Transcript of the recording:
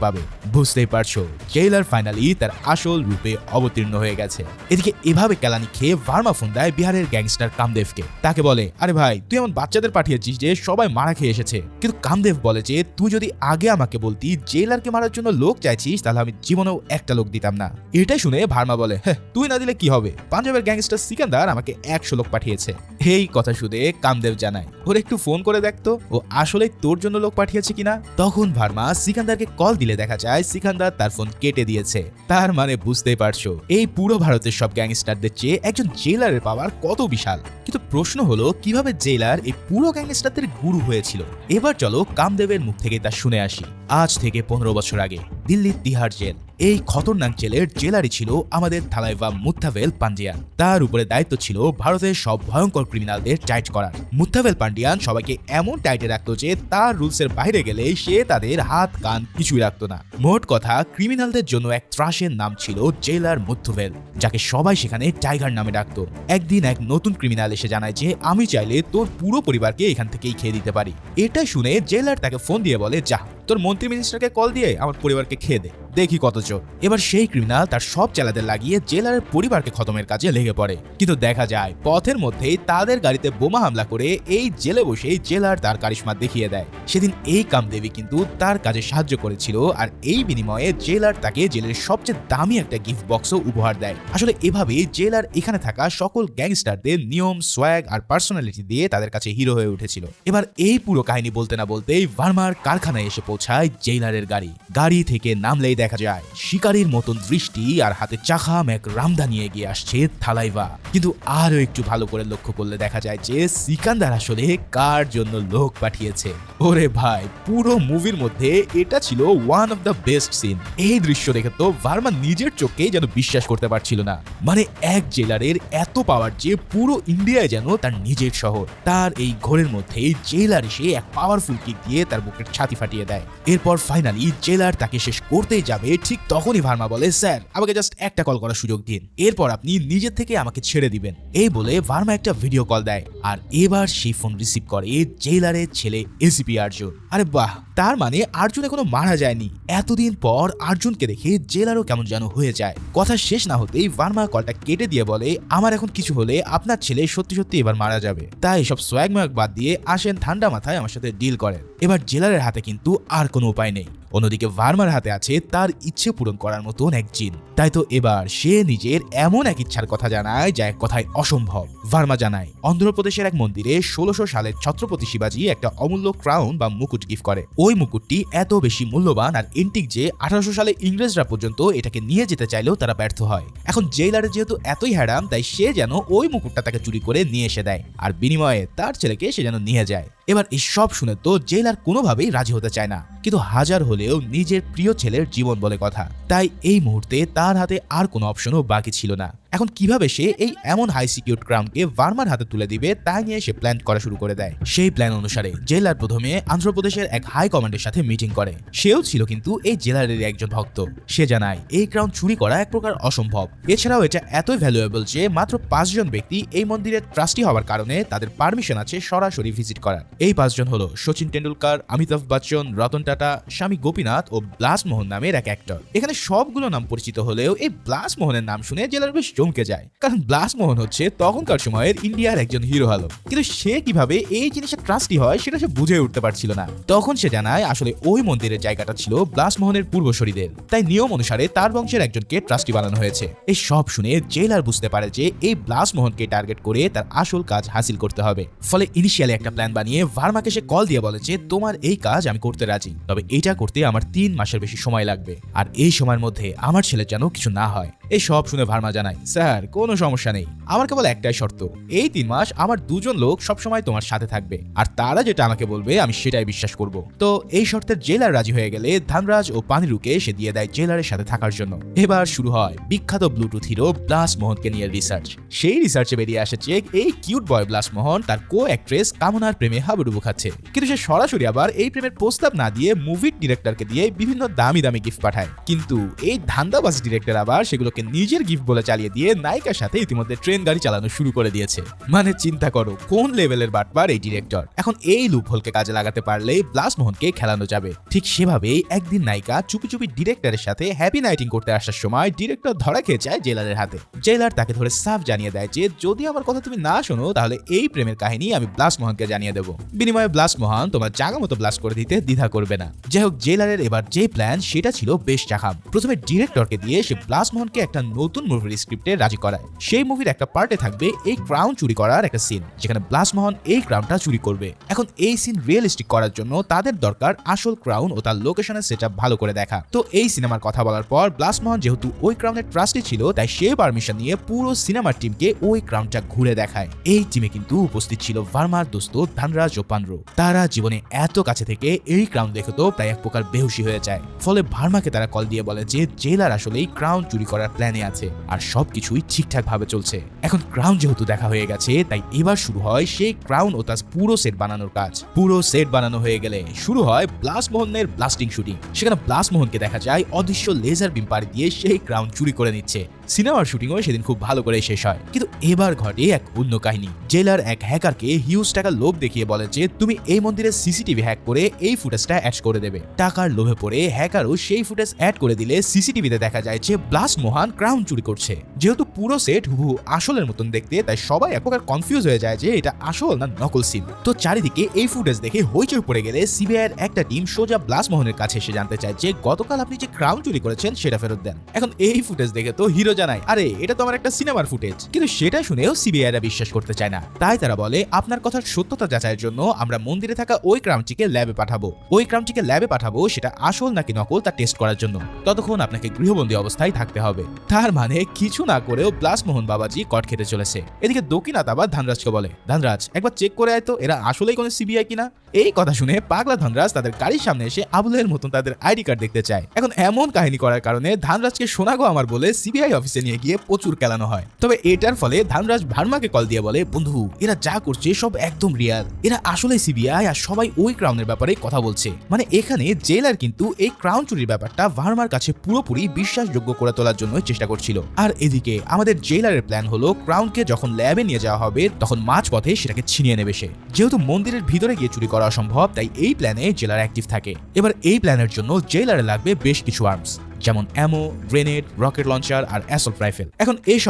পাবে। বুঝতেই পারছো, জেইলার ফাইনালি তার আসল রূপে অবতীর্ণ হয়ে গেছে। এদিকে এভাবে কেলানি খেয়ে ভার্মা ফোন দেয় বিহারের গ্যাংস্টার কামদেবকে। তাকে বলে, আরে ভাই, তুই এমন বাচ্চাদের পাঠিয়েছিস যে সবাই মারা খেয়ে এসেছে। কিন্তু কামদেব বলে যে তুই যদি আগে আমাকে বলতি জেইলারকে মারার জন্য লোক চাইছিস, তাহলে আমি জীবনেও একটা লোক দিতাম না। এটা শুনে ভার্মা বলে, হ্যাঁ, তুই না দিলে কি হবে, পাঞ্জাবের গ্যাংস্টার সিকান্দার আমাকে 100 লোক পাঠিয়েছে। এই কথা শুনে কামদেব জানায়, ওর একটু ফোন করে দেখতো ও আসলে তোর জন্য লোক পাঠিয়েছে কিনা। তখন ভার্মা সিকান্দারকে কল দিলে দেখা যায় সিকান্দার তার ফোন কেটে দিয়েছে। তার মানে বুঝতেই পারছো, এই পুরো ভারতের সব গ্যাংস্টারদের চেয়ে একজন জেইলারের পাওয়ার কত বিশাল। কিন্তু প্রশ্ন হলো, কিভাবে জেইলার এই পুরো গ্যাংস্টারদের গুরু হয়েছিল? এবার চলো কামদেবের মুখ থেকে তা শুনে আসি। আজ থেকে 15 বছর আগে দিল্লির তিহার জেল, এই খতরনাক জেলের জেলারই ছিল আমাদের থালাইভা মুত্তাভেল পান্ডিয়ান। তার উপরে দায়িত্ব ছিল ভারতের সব ভয়ঙ্কর ক্রিমিনালদের টাইট করার। মুত্তাভেল পান্ডিয়ান সবাইকে এমন টাইটে রাখতো যে তার রুলসের বাইরে গেলে সে তাদের হাত কান কিছুই রাখতো না। মোট কথা, ক্রিমিনালদের জন্য এক ত্রাসের নাম ছিল জেলার মুত্তাভেল, যাকে সবাই সেখানে টাইগার নামে ডাকতো। একদিন এক নতুন ক্রিমিনাল এসে জানায় যে আমি চাইলে তোর পুরো পরিবারকে এখান থেকেই খেয়ে দিতে পারি। এটা শুনে জেলার তাকে ফোন দিয়ে বলে, যা তোর মন্ত্রী মিনিস্টারকে কল দিয়ে আমার পরিবারকে খেয়ে দে, দেখি কত জোর। এবার সেই ক্রিমিনাল তার সব চেলাদের লাগিয়ে জেলারের পরিবারকে খতমের কাজে লেগে পড়ে। কিন্তু দেখা যায় পথের মধ্যেই তাদের গাড়িতে বোমা হামলা করে এই জেলে বসেই জেলার তার কারিশমা দেখিয়ে দেয়। সেদিন এই কামদেবী কিন্তু তার কাজে সাহায্য করেছিল, আর এই বিনিময়ে জেলার তাকে জেলের সবচেয়ে দামি একটা গিফট বক্সও উপহার দেয়। আসলে এভাবেই জেলার এখানে থাকা সকল গ্যাংস্টারদের নিয়ম, সোয়াগ আর পার্সোনালিটি দিয়ে তাদের কাছে হিরো হয়ে উঠেছিল। এবার এই পুরো কাহিনী বলতে না বলতেই ভার্মার কারখানায় এসে পৌঁছায় জেইলারের গাড়ি। গাড়ি থেকে নামলেই দেখা যায় শিকারীর মতন দৃষ্টি আর হাতে চাখাম এক রামদা নিয়ে এগিয়ে আসছে থালাইভা। কিন্তু আরো একটু ভালো করে লক্ষ্য করলে দেখা যায় যে সিকান্দার আসলে কার জন্য লোক পাঠিয়েছে। ওরে ভাই, পুরো মুভির মধ্যে এটা ছিল one of the best scene. এই দৃশ্য দেখে তো ভার্মা নিজের চোখেই যেন বিশ্বাস করতে পারছিল না। মানে এক জেলারের এত পাওয়ার যে পুরো ইন্ডিয়ায় যেন তার নিজের শহর। তার এই ঘোরের মধ্যেই জেলার এসে এক পাওয়ারফুল কিক দিয়ে তার বুকের ছাতি ফাটিয়ে দেয়। এরপর ফাইনালি জেলার তাকে শেষ করতেই যাবে, ঠিক তখনই ভার্মা বলে, স্যার আমাকে জাস্ট একটা কল করার সুযোগ দিন, এরপর আপনি নিজের থেকে আমাকে ছেড়ে দিবেন। এই বলে ভার্মা একটা ভিডিও কল দেয়, আর এবার সেই ফোন রিসিভ করে জেইলারের ছেলে এসিপি অর্জুন। আরে বাহ, তার মানে অর্জুন এখনো মারা যায়নি। এতদিন পর অর্জুনকে দেখে জেলারও কেমন যেন হয়ে যায়। কথা শেষ না হতেই ভার্মা কলটা কেটে দিয়ে বলে, আমার এখন কিছু হলে আপনার ছেলে সত্যি সত্যি এবার মারা যাবে, তাই সব সোয়াগ ম্যাগ বাদ দিয়ে আসেন ঠান্ডা মাথায় আমার সাথে ডিল করেন। এবার জেলারের হাতে কিন্তু আর কোনো উপায় নেই। অন্যদিকে ভার্মার হাতে আছে তার ইচ্ছে পূরণ করার মতন এক জিন। তাই তো এবার সে নিজের এমন এক ইচ্ছার কথা জানায় যা এক কথায় অসম্ভব। ভার্মা জানায় অন্ধ্রপ্রদেশের এক মন্দিরে 1600 সালের ছত্রপতি শিবাজী একটা অমূল্য ক্রাউন বা মুকুট গিফট করে। ওই মুকুটটি এত বেশি মূল্যবান আর এন্টিক যে 1800 সালে ইংরেজরা পর্যন্ত এটাকে নিয়ে যেতে চাইলেও তারা ব্যর্থ হয়। এখন জেইলারের যেহেতু এতই হ্যাডাম, তাই সে যেন ওই মুকুটটা তাকে চুরি করে নিয়ে এসে দেয়, আর বিনিময়ে তার ছেলেকে সে যেন নিয়ে যায়। এবার এই সব শুনে তো জেইলার কোনোভাবেই রাজি হতে চায় না, কিন্তু হাজার হলেও নিজের প্রিয় ছেলের জীবন বলে কথা। তাই এই মুহূর্তে তার হাতে আর কোনো অপশনও বাকি ছিল না। এখন কিভাবে সে এই এমন হাই সিকিউরড ক্রাউনকে ভার্মার হাতে তুলে দিবে তাই নিয়ে সে প্ল্যান করা শুরু করে দেয়। সেই প্ল্যান অনুসারে জেলার প্রথমে অন্ধ্রপ্রদেশের এক হাই কমান্ডের সাথে মিটিং করে। সেও ছিল কিন্তু এই জেলারের একজন ভক্ত। সে জানায় এই ক্রাউন চুরি করা এক প্রকার অসম্ভব। এছাড়াও এটা এতই ভ্যালুয়েবল যে মাত্র 5 জন ব্যক্তি এই মন্দিরের ট্রাস্টি হওয়ার কারণে তাদের পারমিশন আছে সরাসরি ভিজিট করার। এই 5 জন হলো শচীন টেন্ডুলকার, অমিতাভ বচ্চন, রতন টাটা, স্বামী গোপীনাথ ও ব্লাস মোহন নামের এক অ্যাক্টর। এখানে সবগুলো নাম পরিচিত হলেও এই ব্লাস মোহনের নাম শুনে জেলার বেশ চমকে যায়, কারণ ব্লাস মোহন হচ্ছে তখনকার সময়ের ইন্ডিয়ার একজন হিরো হলো। কিন্তু সে কিভাবে এই জিনিসের ট্রাস্টি হয় সেটা সে বুঝে উঠতে পারছিল না। তখন সে জানায় আসলে ওই মন্দিরের জায়গাটা ছিল ব্লাস মোহনের পূর্বসূরীদের, তাই নিয়ম অনুসারে তার বংশের একজনকে ট্রাস্টি বানানো হয়েছে। এই সব শুনে জেলার বুঝতে পারে যে এই ব্লাস মোহনকে টার্গেট করে তার আসল কাজ হাসিল করতে হবে। ফলে ইনিশিয়ালি একটা প্ল্যান বানিয়ে ভার্মাকে সে কল দিয়ে বলে যে তোমার এই কাজ আমি করতে রাজি, তবে এটা করতে আমার 3 মাসের বেশি সময় লাগবে, আর এই সময়ের মধ্যে আমার ছেলে যেন কিছু না হয়। এই সব শুনে ভার্মা জানায়, স্যার কোনো সমস্যা নেই, আমার কেবল একটাই শর্ত, এই 3 মাস আমার 2 জন লোক সবসময় তোমার সাথে থাকবে, আর তারা যেটা আমাকে বলবে আমি সেটাই বিশ্বাস করব। তো এই শর্তের জেলার রাজি হয়ে গেলে ধানরাজ ও পানিরুকে সে দিয়ে দেয় জেলারের সাথে থাকার জন্য। এবার শুরু হয় বিখ্যাত ব্লুটুথ হিরো ব্লাস মোহনকে নিয়ে রিসার্চ। সেই রিসার্চে বেরিয়ে আসে যে এই কিউট বয় ব্লাস মোহন তার কো অ্যাক্ট্রেস কামনার প্রেমে হাবুডুবু খাচ্ছে। কিন্তু সে সরাসরি আবার এই প্রেমের প্রস্তাব না দিয়ে মুভির ডিরেক্টরকে দিয়ে বিভিন্ন দামি দামি গিফট পাঠায়। কিন্তু এই ধান্দাবাজ ডিরেক্টর আবার সেগুলোকে ক্রাউনকে নিজের গিফট বলে চালিয়ে দিয়ে নায়িকার সাথে ইতিমধ্যে ট্রেন গাড়ি চালানো শুরু করে দিয়েছে। মানে চিন্তা করো কোন লেভেলের বাটপার এই ডিরেক্টর। এখন এই লুপহোলকে কাজে লাগাতে পারলে ব্লাস্ট মোহনকে খেলানো যাবে। ঠিক সেভাবেই একদিন নায়িকা চুপি চুপি ডিরেক্টরের সাথে হ্যাপি নাইটিং করতে আসার সময় ডিরেক্টর ধরা খেয়ে যায় জেলারের হাতে। জেলার তাকে ধরে সাফ জানিয়ে দেয় যে যদি আমার কথা তুমি না শোনো তাহলে এই প্রেমের কাহিনী আমি ব্লাস্ট মোহনকে জানিয়ে দেবো। বিনিময়ে ব্লাস্ট মোহন তোমার জায়গা মতো ব্লাস্ট করে দিতে দ্বিধা করবে না। যাই হোক, জেলারের এবার যে প্ল্যান সেটা ছিল বেশ চাখাম। প্রথমে ডিরেক্টরকে দিয়ে সে ব্লাস্ট মোহনকে একটা নতুন মুভির স্ক্রিপ্টে রাজি করায়। সেই মুভির একটা পার্টে থাকবে এই ক্রাউন চুরি করার একটা সিন, যেখানে ব্লাস্ট মোহন এই ক্রাউনটা চুরি করবে। এখন এই সিন রিয়েলিস্টিক করার জন্য তাদের দরকার আসল ক্রাউন ও তার লোকেশনের সেটআপ ভালো করে দেখা। তো এই সিনেমার কথা বলার পর ব্লাস্ট মোহন যেহেতু ওই ক্রাউনের ট্রাস্টি ছিল, তাই সে পারমিশন নিয়ে পুরো সিনেমার টিমকে ওই ক্রাউনটা ঘুরে দেখায়। এই টিমে কিন্তু উপস্থিত ছিল ভার্মার দোস্ত ধানরাজ ও পান্ড্র। তারা জীবনে এত কাছে থেকে এই ক্রাউন দেখে তো প্রায় এক প্রকার বেহুশি হয়ে যায়। ফলে ভার্মাকে তারা কল দিয়ে বলে যে জেলার আসলেই ক্রাউন চুরি করার প্ল্যানে আছে আর সবকিছুই ঠিকঠাক ভাবে চলছে। এখন ক্রাউন যেহেতু দেখা হয়ে গেছে, তাই এবার শুরু হয় সেই ক্রাউন ও তার পুরো সেট বানানোর কাজ। পুরো সেট বানানো হয়ে গেলে শুরু হয় ব্লাস্ট মোহনের ব্লাস্টিং শুটিং। সেখানে ব্লাস্ট মোহনকে দেখা যায় অদৃশ্য লেজার বিম পাড়ি দিয়ে সেই ক্রাউন চুরি করে নিচ্ছে। সিনেমার শুটিংও সেদিন খুব ভালো করে শেষ হয়। কিন্তু এবার ঘটে এক অন্য কাহিনী। জেলার এক হ্যাকারকে হিউজ টাকার লোভ দেখিয়ে বলে যে তুমি এই মন্দিরের সিসিটিভি হ্যাক করে এই ফুটেজটা অ্যাড করে দেবে। টাকার লোভে পড়ে হ্যাকারও সেই ফুটেজ অ্যাড করে দিলে সিসিটিভিতে দেখা যায় যে ব্লাস্ট মোহন ক্রাউন চুরি করছে। যেহেতু পুরো সেট হুবহু আসলের মতন দেখতে, তাই সবাই এক প্রকার কনফিউজ হয়ে যায় যে এটা আসল না নকল সিন। তো চারিদিকে এই ফুটেজ দেখে হইচই পড়ে গেলে সিবিআইয়ের একটা টিম সোজা ব্লাস্ট মোহনের কাছে এসে জানতে চায় যে গতকাল আপনি যে ক্রাউন চুরি করেছেন সেটা ফেরত দেন। এখন এই ফুটেজ দেখে তো হিরো জানায় আরে এটা তো আমার একটা সিনেমার ফুটেজ, কিন্তু সেটা শুনেও সিবিআইরা বিশ্বাস করতে চায় না। তাই তারা বলে আপনার কথার সত্যতা যাচাইয়ের জন্য আমরা মন্দিরে থাকা ওই ক্রাউনটিকে ল্যাবে পাঠাবো। ওই ক্রাউনটিকে ল্যাবে পাঠাবো সেটা আসল নাকি নকল তা টেস্ট করার জন্য। ততক্ষণ আপনাকে গৃহবন্দী অবস্থায় থাকতে হবে। তার মানে কিছু না করেও ব্লাস্ট মোহন বাবাজি কট খেতে চলেছে। এদিকে দকিনাথ আবার ধানরাজকে বলে ধানরাজ একবার চেক করে আয় তো এরা আসলেই কোনো সিবিআই কিনা। এই কথা শুনে পাগলা ধানরাজ তাদের গাড়ির সামনে এসে আবুলের মতন তাদের আইডি কার্ড দেখতে চায়। এখন এমন কাহিনী করার কারণে ধানরাজকে শোনাগো আমার বলে সিবিআই অফিসে নিয়ে গিয়ে প্রচুর খেলানো হয়। তবে এটার ফলে ধানরাজ ভার্মাকে কল দিয়ে বলে বন্ধু এরা যা করছে সব একদম রিয়াল, এরা আসলে সিবিআই আর সবাই ওই ক্রাউনের ব্যাপারে কথা বলছে। মানে এখানে জেলার কিন্তু এই ক্রাউন চুরির ব্যাপারটা ভার্মার কাছে পুরোপুরি বিশ্বাসযোগ্য করে তোলার জন্য চেষ্টা করছিল। আর এদিকে আমাদের জেলারের প্ল্যান হলো ক্রাউনকে যখন ল্যাবে নিয়ে যাওয়া হবে তখন মাঝপথে সেটাকে ছিনিয়ে নেবে সে। যেহেতু মন্দিরের ভিতরে গিয়ে চুরি করা অসম্ভব, তাই এই প্ল্যানে জেলার অ্যাক্টিভ থাকে। এবার এই প্ল্যানের জন্য জেলারে লাগবে বেশ কিছু আর্মস, যেমন অ্যামো, গ্রেনেড, রকেট লঞ্চার আর অ্যাসল্ট রাইফেল। এখন এই